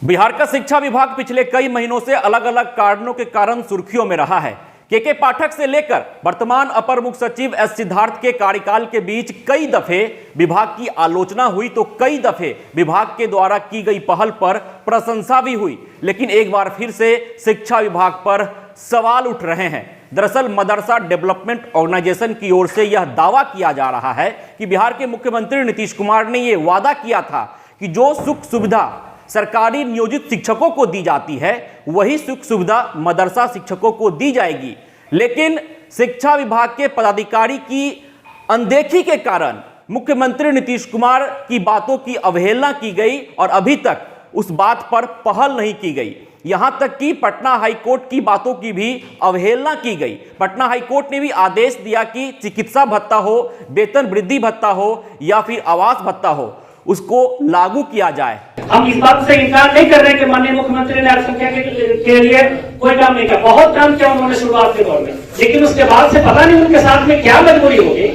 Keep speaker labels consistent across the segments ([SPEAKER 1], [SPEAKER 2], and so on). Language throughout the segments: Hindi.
[SPEAKER 1] बिहार का शिक्षा विभाग पिछले कई महीनों से अलग अलग कारणों के कारण सुर्खियों में रहा है। के पाठक से लेकर वर्तमान अपर मुख्य सचिव एस सिद्धार्थ के कार्यकाल के बीच कई दफे विभाग की आलोचना हुई तो कई दफे विभाग के द्वारा की गई पहल पर प्रशंसा भी हुई, लेकिन एक बार फिर से शिक्षा विभाग पर सवाल उठ रहे हैं। दरअसल मदरसा डेवलपमेंट ऑर्गेनाइजेशन की ओर से यह दावा किया जा रहा है कि बिहार के मुख्यमंत्री नीतीश कुमार ने यह वादा किया था कि जो सुख सुविधा सरकारी नियोजित शिक्षकों को दी जाती है वही सुख सुविधा मदरसा शिक्षकों को दी जाएगी, लेकिन शिक्षा विभाग के पदाधिकारी की अनदेखी के कारण मुख्यमंत्री नीतीश कुमार की बातों की अवहेलना की गई और अभी तक उस बात पर पहल नहीं की गई। यहां तक कि पटना हाईकोर्ट की बातों की भी अवहेलना की गई। पटना हाईकोर्ट ने भी आदेश दिया कि चिकित्सा भत्ता हो, वेतन वृद्धि भत्ता हो या फिर आवास भत्ता हो, उसको लागू किया जाए।
[SPEAKER 2] हम इस बात से इनकार नहीं कर रहे हैं कि माननीय मुख्यमंत्री ने अल्पसंख्यक के लिए कोई काम नहीं किया, बहुत काम किया उन्होंने शुरुआत के दौर में, लेकिन उसके बाद से पता नहीं उनके साथ में क्या मजबूरी होगी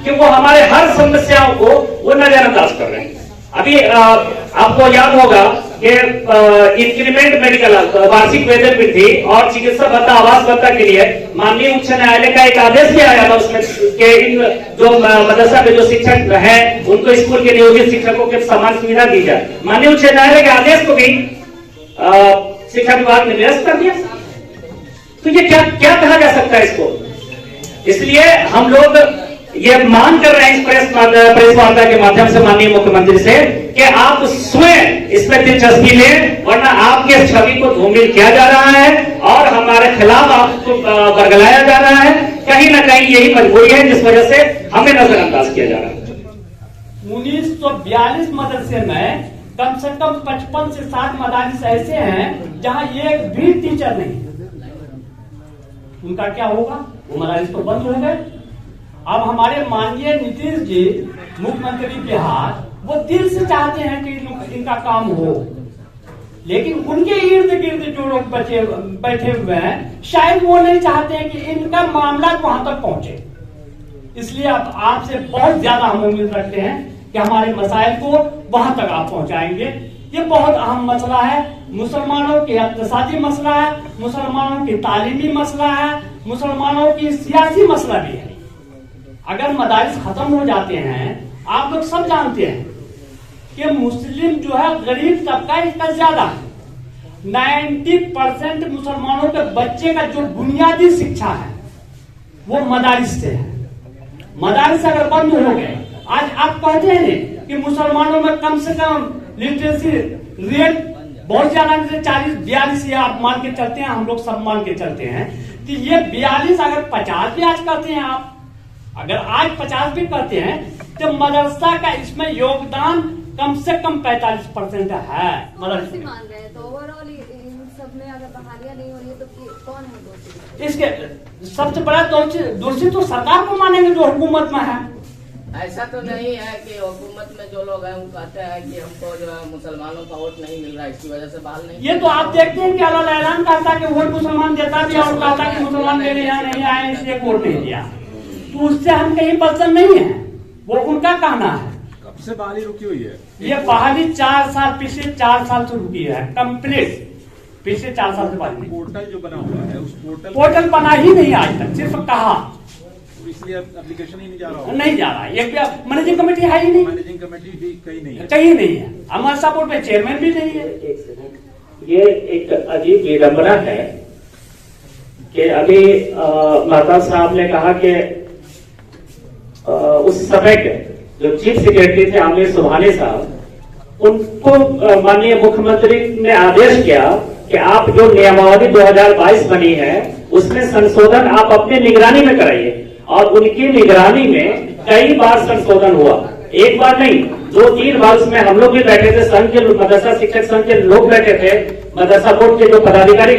[SPEAKER 2] कि वो हमारे हर समस्याओं को वो नजरअंदाज कर रहे हैं। अभी आपको याद होगा कि इंक्रीमेंट मेडिकल वार्षिक वेतन वृद्धि और चिकित्सा भत्ता आवास भत्ता के लिए माननीय उच्च न्यायालय का एक आदेश भी आया था उसमें कि इन जो मदरसा में जो शिक्षक हैं उनको स्कूल के नियोजित शिक्षकों के समान सुविधा दी जाए। माननीय उच्च न्यायालय के आदेश को भी शिक्षा विभाग ने निरस्त कर दिया। तो ये क्या कहा जा सकता है इसको? इसलिए हम लोग ये मांग कर रहे हैं इस प्रेस वार्ता के माध्यम से माननीय मुख्यमंत्री से कि आप स्वयं इसमें दिलचस्पी लें, वरना आपके छवि को धूमिल किया जा रहा है और हमारे खिलाफ आपको बरगलाया जा रहा है। कहीं ना कहीं यही मजबूरी है जिस वजह से हमें नजरअंदाज किया जा रहा है।
[SPEAKER 3] 1942 मदरसे में कम से कम 55 से 60 मदारिस ऐसे हैं जहां एक भी टीचर नहीं। उनका क्या होगा? वो मदारिस तो बंद हो गए। अब हमारे माननीय नीतीश जी मुख्यमंत्री बिहार वो दिल से चाहते हैं कि इनका काम हो, लेकिन उनके इर्द गिर्द जो लोग बैठे हुए हैं शायद वो नहीं चाहते हैं कि इनका मामला वहां तक पहुंचे। इसलिए अब आपसे बहुत ज्यादा हम उम्मीद रखते हैं कि हमारे मसाइल को वहां तक आप पहुंचाएंगे। ये बहुत अहम मसला है, मुसलमानों के इक़्तिसादी मसला है, मुसलमानों की तालीमी मसला है, मुसलमानों की सियासी मसला भी है। अगर मदारिस खत्म हो जाते हैं, आप लोग सब जानते हैं कि मुस्लिम जो है गरीब तबका इसका ज्यादा है। 90% मुसलमानों के बच्चे का जो बुनियादी शिक्षा है वो मदारिस से है। मदारिस अगर बंद हो गए, आज आप कहते हैं कि मुसलमानों में कम से कम लिटरेसी रेट बहुत ज्यादा, जैसे 40-42 आप मान के चलते हैं, हम लोग सब मान के चलते हैं कि ये 42 अगर 50 भी आज कहते हैं आप, अगर आज 50 भी करते हैं तो मदरसा का इसमें योगदान कम से कम 45% है। मदरसा
[SPEAKER 4] मान रहे हैं तो ओवरऑल इन सब में अगर बहालियां नहीं हो रही है तो कौन है दोषी?
[SPEAKER 3] इसके सबसे बड़ा दोषी तो सरकार को मानेंगे जो हुकूमत में है।
[SPEAKER 5] ऐसा तो नहीं है कि हुकूमत में जो लोग हैं वो कहते हैं कि हमको जो है मुसलमानों का वोट नहीं मिल रहा है, इसकी वजह से बहाल नहीं।
[SPEAKER 3] ये तो आप देखते हैं कि अल्लाह ऐलान करता कि वोट मुसलमान देता भी और कहता कि मुसलमान मेरे यहाँ नहीं आए इसलिए वोट नहीं दिया। तो उससे हम कहीं बदतर नहीं है, वो उनका कहना है।
[SPEAKER 6] कब से बहाली रुकी हुई है?
[SPEAKER 3] ये बहाली 4 साल, पिछले 4 साल से रुकी है कंप्लीट। पिछले 4 साल से बहाली।
[SPEAKER 6] पोर्टल जो बना हुआ है उस
[SPEAKER 3] पोर्टल बना ही नहीं आज तक, सिर्फ कहा,
[SPEAKER 6] इसलिए एप्लीकेशन ही नहीं जा रहा।
[SPEAKER 3] नहीं जा रहा है। एक मैनेजिंग कमेटी है ही नहीं,
[SPEAKER 6] मैनेजिंग कमेटी भी कहीं नहीं है,
[SPEAKER 3] कहीं नहीं है। अमरसा बोर्ड में चेयरमैन भी नहीं है।
[SPEAKER 2] ये एक अजीब विडंबना है कि अभी महता साहब ने कहा कि उस समय के जो चीफ सेक्रेटरी थे आमिर सुबहानी साहब, उनको माननीय मुख्यमंत्री ने आदेश किया कि आप जो नियमावली 2022 बनी है उसमें संशोधन आप अपनी निगरानी में कराइए। और उनकी निगरानी में कई बार संशोधन हुआ, एक बार नहीं 2-3 बार। उसमें हम लोग भी बैठे थे, संघ के मदरसा शिक्षक संघ के लोग बैठे थे, मदरसा बोर्ड के जो पदाधिकारी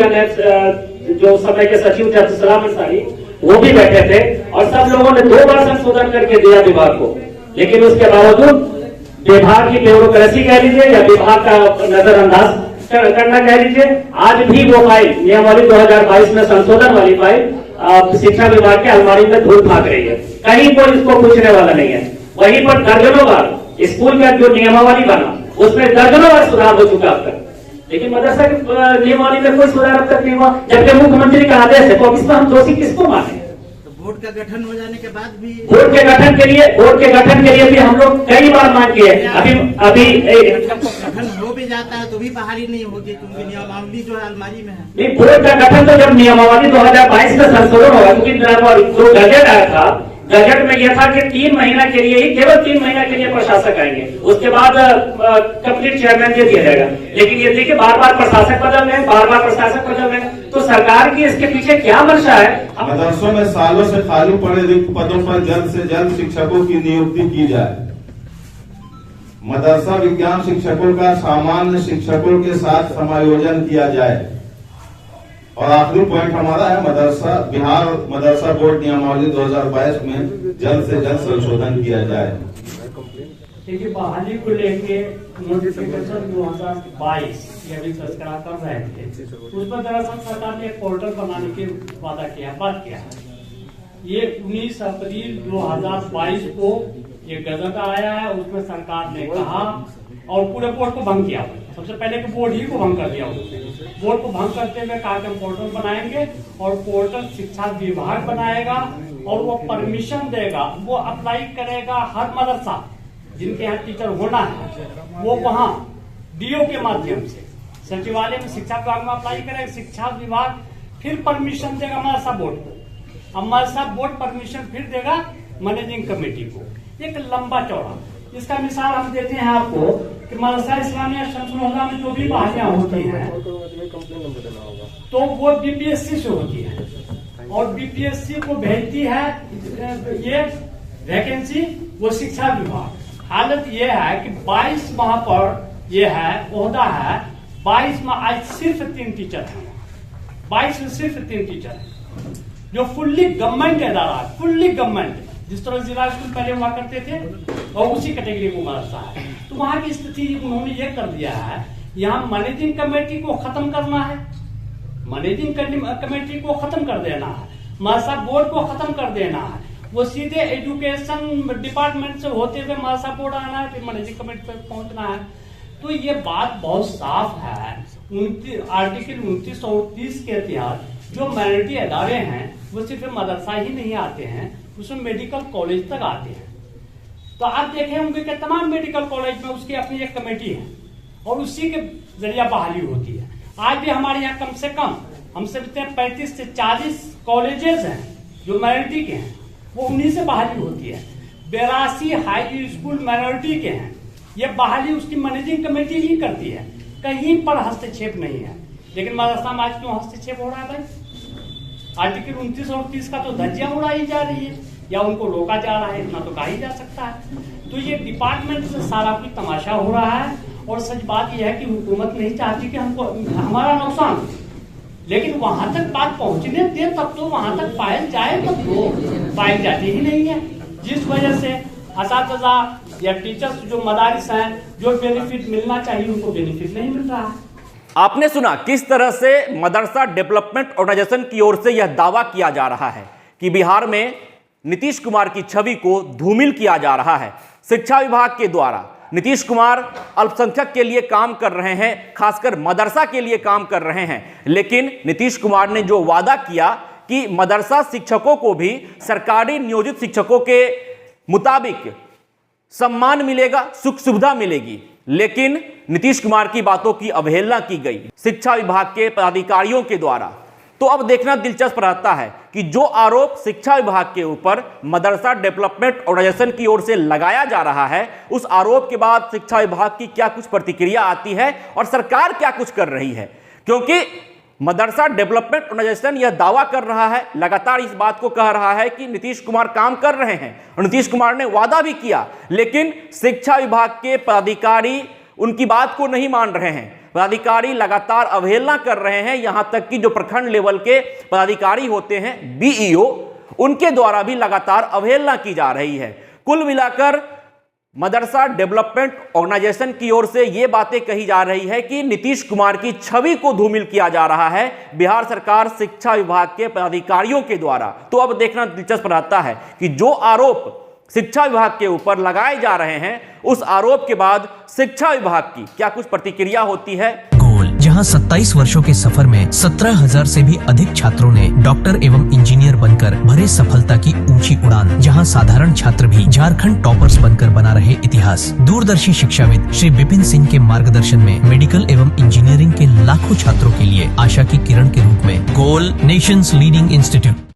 [SPEAKER 2] जो समय के सचिव थे अब्दुल सलाम अंसारी वो भी बैठे थे, और सब लोगों ने 2 बार संशोधन करके दिया विभाग को। लेकिन उसके बावजूद विभाग की ब्यूरोक्रेसी कह लीजिए या विभाग का नजरअंदाज करना कह लीजिए, आज भी वो फाइल नियमावली 2022 में संशोधन वाली फाइल शिक्षा विभाग के अलमारी में धूल भाग रही है। कहीं कोई इसको पूछने वाला नहीं है। वहीं पर दर्जनों बार स्कूल का जो नियमावली बना उसमें दर्जनों बार सुधार हो चुका अब तक। लेकिन मदरसा की नियमावली में कोई सुधार अब तक नहीं हुआ, जबकि मुख्यमंत्री का आदेश है। तो अब इसमें हम दोषी किसको माने?
[SPEAKER 7] बोर्ड का गठन हो जाने के बाद भी
[SPEAKER 2] बोर्ड के गठन के लिए भी हम लोग कई बार मांग किए। अभी
[SPEAKER 7] गठन हो भी जाता है तो भी बहाली नहीं होगी, क्योंकि नियमावली जो है अलमारी में है।
[SPEAKER 2] नहीं, बोर्ड का गठन तो जब नियमावली 2022 में संशोधन होगा, क्योंकि जो गजट आया था, गजट में यह था कि 3 महीना के लिए ही, केवल 3 महीना के लिए प्रशासक आएंगे, उसके बाद कंप्लीट चेयरमैन दे दिया जाएगा। लेकिन ये देखिए बार बार प्रशासक बदल रहे हैं, तो सरकार की इसके पीछे क्या मंशा है?
[SPEAKER 8] मदरसों में सालों से खाली पड़े रिक्त पदों पर जल्द से जल्द शिक्षकों की नियुक्ति की जाए। मदरसा विज्ञान शिक्षकों का सामान्य शिक्षकों के साथ समायोजन किया जाए। और आखिरी पॉइंट हमारा है बिहार मदरसा बोर्ड नियमावली 2022 में जल्द से जल्द संशोधन किया जाए।
[SPEAKER 3] देखिए, बहाली को लेके नोटिफिकेशन 2022 ये अभी तस्करा कर रहे थे, उस पर दरअसल सरकार ने एक पोर्टल बनाने की बात किया है। ये 19 अप्रैल 2022 को ये गजट आया है, उसमें सरकार ने कहा और पूरे बोर्ड को भंग किया। सबसे पहले तो बोर्ड ही को भंग कर दिया उसने। बोर्ड को भंग करते हुए कहा कि हम पोर्टल बनाएंगे और पोर्टल शिक्षा विभाग बनाएगा और वो परमिशन देगा, वो अप्लाई करेगा। हर मदरसा जिनके यहाँ टीचर होना है वो वहाँ डीओ के माध्यम से सचिवालय में शिक्षा विभाग में अप्लाई करेगा। शिक्षा विभाग फिर परमिशन देगा मदरसा बोर्ड को, अब मदरसा बोर्ड परमिशन फिर देगा मैनेजिंग कमेटी को। एक लंबा चौड़ा इसका मिसाल हम देते हैं आपको कि मदरसा इस्लामिया शमसुल हुदा में जो भी बहालियां होती हैं तो वो बीपीएससी से होती है और बीपीएससी को भेजती है ये वैकेंसी वो शिक्षा विभाग। हालत ये है कि 22 वहां पर ये है ओहदा है, 22 में आज सिर्फ 3 टीचर हैं, 22 में सिर्फ 3 टीचर हैं जो फुल्ली गवर्नमेंट इदारा है, फुल्ली गवर्नमेंट, जिस तरह जिला स्कूल पहले हुआ करते थे और उसी कैटेगरी को मदरसा है। तो वहां की स्थिति उन्होंने ये कर दिया है, यहाँ मैनेजिंग कमेटी को खत्म करना है, मैनेजिंग कमेटी को खत्म कर देना है, मदरसा बोर्ड को खत्म कर देना है, वो सीधे एजुकेशन डिपार्टमेंट से होते हुए मदरसा बोर्ड आना है, फिर मैनेजिंग कमेटी पर पहुंचना है। तो ये बात बहुत साफ है। आर्टिकल 29 और 30 के तहत जो माइनॉरिटी अदारे हैं वो सिर्फ मदरसा ही नहीं आते हैं, उसमें मेडिकल कॉलेज तक आते हैं। तो आप देखे होंगे कि तमाम मेडिकल कॉलेज में उसकी अपनी एक कमेटी है और उसी के जरिए बहाली होती है। आज भी हमारे यहाँ कम से कम हम समझते हैं 35 से 40 कॉलेजेस हैं जो माइनॉरिटी के हैं, वो उन्हीं से बहाली होती है। 82 हाई स्कूल माइनॉरिटी के हैं, ये बहाली उसकी मैनेजिंग कमेटी ही करती है, कहीं पर हस्तक्षेप नहीं है। लेकिन मदरसा में आज क्यों हस्तक्षेप हो रहा है भाई? आर्टिकल 29 और 30 का तो धज्जियां उड़ाई जा रही है या उनको रोका जा रहा है, इतना तो कहा ही जा सकता है। तो ये डिपार्टमेंट से सारा कुछ तमाशा हो रहा है और सच बात यह है कि हुकूमत नहीं चाहती कि हमको हमारा नुकसान हो, लेकिन वहां तक बात पहुंचने दे तब तो वहां तक पायल जाए, तब तो पायल जाती ही नहीं है। जिस वजह से असातिज़ा या टीचर्स जो मदारिस हैं जो बेनिफिट मिलना चाहिए उनको बेनिफिट नहीं मिल रहा है।
[SPEAKER 1] आपने सुना किस तरह से मदरसा डेवलपमेंट ऑर्गेनाइजेशन की ओर से यह दावा किया जा रहा है कि बिहार में नीतीश कुमार की छवि को धूमिल किया जा रहा है। शिक्षा विभाग के द्वारा नीतीश कुमार अल्पसंख्यक के लिए काम कर रहे हैं, खासकर मदरसा के लिए काम कर रहे हैं, लेकिन नीतीश कुमार ने जो वादा किया कि मदरसा शिक्षकों को भी सरकारी नियोजित शिक्षकों के मुताबिक सम्मान मिलेगा, सुख सुविधा मिलेगी, लेकिन नीतीश कुमार की बातों की अवहेलना की गई शिक्षा विभाग के पदाधिकारियों के द्वारा। तो अब देखना दिलचस्प रहता है कि जो आरोप शिक्षा विभाग के ऊपर मदरसा डेवलपमेंट ऑर्गेनाइजेशन की ओर से लगाया जा रहा है, उस आरोप के बाद शिक्षा विभाग की क्या कुछ प्रतिक्रिया आती है और सरकार क्या कुछ कर रही है। क्योंकि मदरसा डेवलपमेंट ऑर्गेनाइजेशन यह दावा कर रहा है, लगातार इस बात को कह रहा है कि नीतीश कुमार काम कर रहे हैं और नीतीश कुमार ने वादा भी किया, लेकिन शिक्षा विभाग के पदाधिकारी उनकी बात को नहीं मान रहे हैं। पदाधिकारी लगातार अवहेलना कर रहे हैं, यहां तक कि जो प्रखंड लेवल के पदाधिकारी होते हैं बीईओ, उनके द्वारा भी लगातार अवहेलना की जा रही है। कुल मिलाकर मदरसा डेवलपमेंट ऑर्गेनाइजेशन की ओर से यह बातें कही जा रही है कि नीतीश कुमार की छवि को धूमिल किया जा रहा है बिहार सरकार शिक्षा विभाग के पदाधिकारियों के द्वारा। तो अब देखना दिलचस्प रहता है कि जो आरोप शिक्षा विभाग के ऊपर लगाए जा रहे हैं, उस आरोप के बाद शिक्षा विभाग की क्या कुछ प्रतिक्रिया होती है।
[SPEAKER 9] जहां 27 वर्षों के सफर में 17,000 से भी अधिक छात्रों ने डॉक्टर एवं इंजीनियर बनकर भरे सफलता की ऊंची उड़ान, जहां साधारण छात्र भी झारखंड टॉपर्स बनकर बना रहे इतिहास। दूरदर्शी शिक्षाविद श्री विपिन सिंह के मार्गदर्शन में मेडिकल एवं इंजीनियरिंग के लाखों छात्रों के लिए आशा की किरण के रूप में गोल नेशंस लीडिंग इंस्टीट्यूट